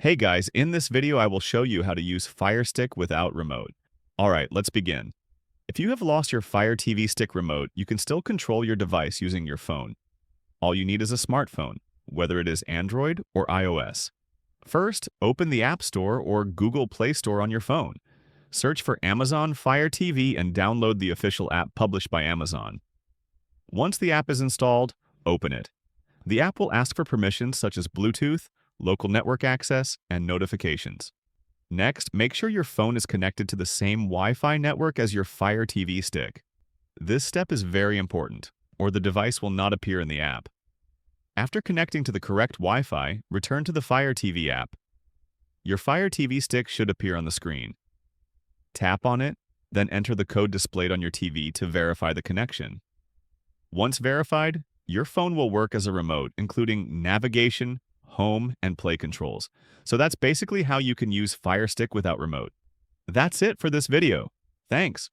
Hey guys, in this video I will show you how to use Fire Stick without remote. Alright, let's begin. If you have lost your Fire TV Stick remote, you can still control your device using your phone. All you need is a smartphone, whether it is Android or iOS. First, open the App Store or Google Play Store on your phone. Search for Amazon Fire TV and download the official app published by Amazon. Once the app is installed, open it. The app will ask for permissions such as Bluetooth, local network access, and notifications. Next, make sure your phone is connected to the same Wi-Fi network as your Fire TV Stick. This step is very important, or the device will not appear in the app. After connecting to the correct Wi-Fi, return to the Fire TV app. Your Fire TV Stick should appear on the screen. Tap on it, then enter the code displayed on your TV to verify the connection. Once verified, your phone will work as a remote, including navigation, home, and play controls. So that's basically how you can use Fire Stick without remote. That's it for this video. Thanks.